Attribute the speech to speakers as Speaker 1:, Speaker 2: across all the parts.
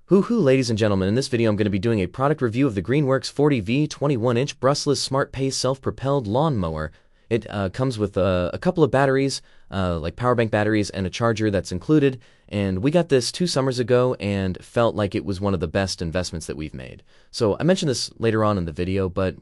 Speaker 1: Hoo-hoo, ladies and gentlemen, in this video I'm going to be doing a product review of the Greenworks 40V 21-inch brushless smart pace self-propelled lawn mower. It comes with a couple of batteries, like power bank batteries and a charger that's included, and we got this 2 summers ago and felt like it was one of the best investments that we've made. So I mentioned this later on in the video, but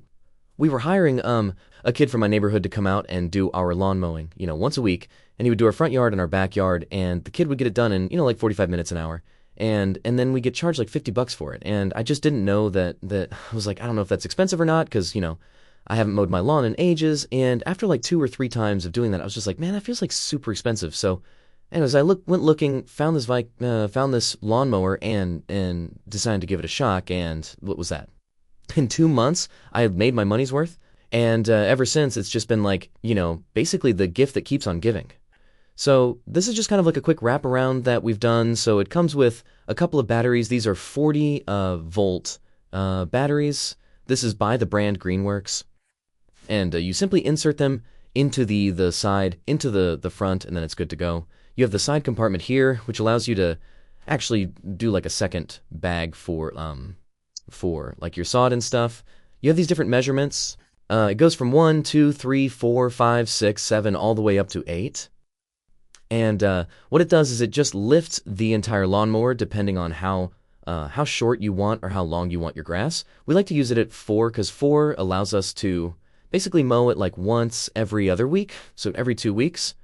Speaker 1: we were hiring a kid from my neighborhood to come out and do our lawn mowing, once a week, and he would do our front yard and our backyard, and the kid would get it done in, like 45 minutes an hour. And then we get charged like $50 for it. And I just didn't know that I was like, I don't know if that's expensive or not, because, I haven't mowed my lawn in ages. And after like 2 or 3 times of doing that, I was just like, man, that feels like super expensive. So anyways, I went looking, found this lawnmower and decided to give it a shot. And what was that? In 2 months, I had made my money's worth. And ever since, it's just been like, basically the gift that keeps on giving. So this is just kind of like a quick wraparound that we've done. So it comes with a couple of batteries. These are 40 volt batteries. This is by the brand Greenworks. And you simply insert them into the side, into the front, and then it's good to go. You have the side compartment here, which allows you to actually do like a second bag for like your sod and stuff. You have these different measurements. It goes from 1, 2, 3, 4, 5, 6, 7, all the way up to 8. And what it does is it just lifts the entire lawnmower depending on how short you want or how long you want your grass. We like to use it at 4 because 4 allows us to basically mow it like once every other week, so every 2 weeks.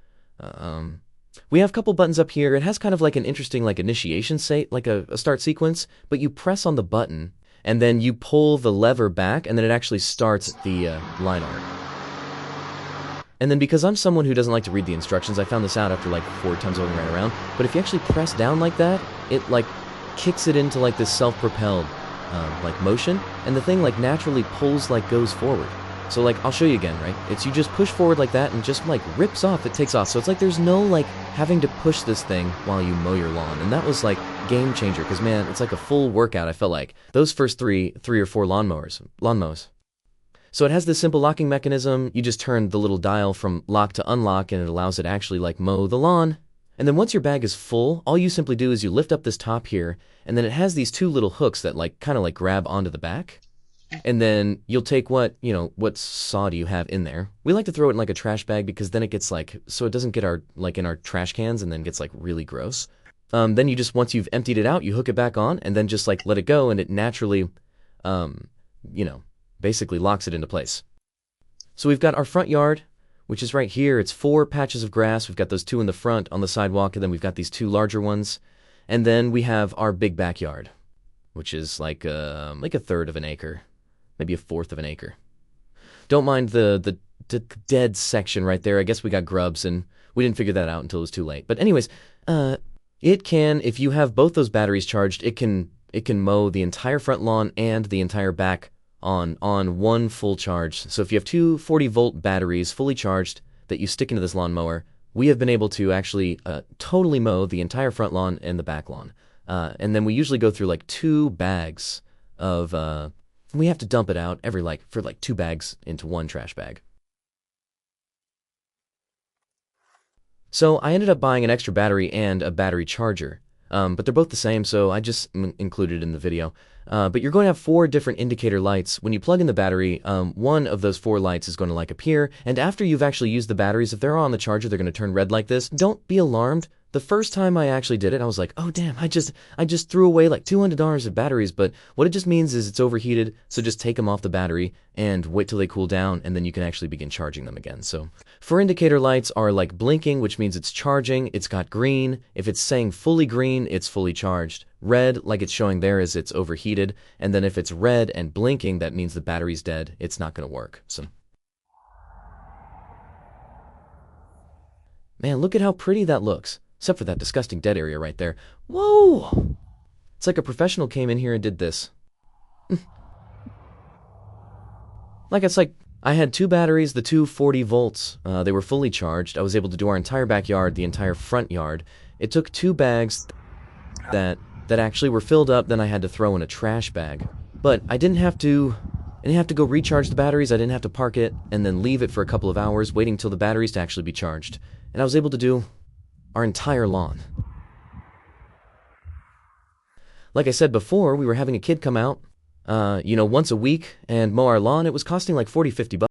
Speaker 1: We have a couple buttons up here. It has kind of like an interesting like initiation like a start sequence, but you press on the button and then you pull the lever back and then it actually starts the line art. And then because I'm someone who doesn't like to read the instructions, I found this out after like 4 times I ran around. But if you actually press down like that, it like kicks it into like this self-propelled like motion, and the thing like naturally pulls like goes forward. So like I'll show you again, right? It's you just push forward like that and just like rips off, it takes off. So it's like there's no like having to push this thing while you mow your lawn. And that was like game changer because man, it's like a full workout. I felt like those first three or four lawn mows. So it has this simple locking mechanism. You just turn the little dial from lock to unlock and it allows it to actually like mow the lawn. And then once your bag is full, all you simply do is you lift up this top here and then it has these 2 little hooks that like kind of like grab onto the back. And then you'll take what sod you have in there. We like to throw it in like a trash bag because then it gets like, so it doesn't get in our trash cans and then gets like really gross. Then you just, once you've emptied it out, you hook it back on and then just like let it go and it naturally, basically locks it into place. So we've got our front yard, which is right here. It's 4 patches of grass. We've got those 2 in the front on the sidewalk, and then we've got these 2 larger ones. And then we have our big backyard, which is like a third of an acre, maybe a fourth of an acre. Don't mind the dead section right there. I guess we got grubs, and we didn't figure that out until it was too late. But anyways, it can, if you have both those batteries charged, it can mow the entire front lawn and the entire back on one full charge. So if you have 2 40-volt batteries fully charged that you stick into this lawnmower, we have been able to actually totally mow the entire front lawn and the back lawn. And then we usually go through like 2 bags of, we have to dump it out for 2 bags into 1 trash bag. So I ended up buying an extra battery and a battery charger. But they're both the same, so I just included it in the video. But you're going to have 4 different indicator lights. When you plug in the battery, one of those 4 lights is going to like appear, and after you've actually used the batteries, if they're on the charger, they're going to turn red like this. Don't be alarmed. The first time I actually did it, I was like, oh damn, I just threw away like $200 of batteries, but what it just means is it's overheated, so just take them off the battery and wait till they cool down, and then you can actually begin charging them again. So 4 indicator lights are like blinking, which means it's charging. It's got green. If it's saying fully green, it's fully charged. Red, like it's showing there, is it's overheated, and then if it's red and blinking, that means the battery's dead. It's not going to work. So man, look at how pretty that looks. Except for that disgusting dead area right there. Whoa! It's like a professional came in here and did this. It's like I had 2 batteries, the 2 40 volts. They were fully charged. I was able to do our entire backyard, the entire front yard. It took 2 bags that actually were filled up, then I had to throw in a trash bag. But I didn't have to go recharge the batteries. I didn't have to park it and then leave it for a couple of hours, waiting till the batteries to actually be charged. And I was able to do our entire lawn. like I said before, we were having a kid come out, once a week and mow our lawn. It was costing like 40, 50 bucks.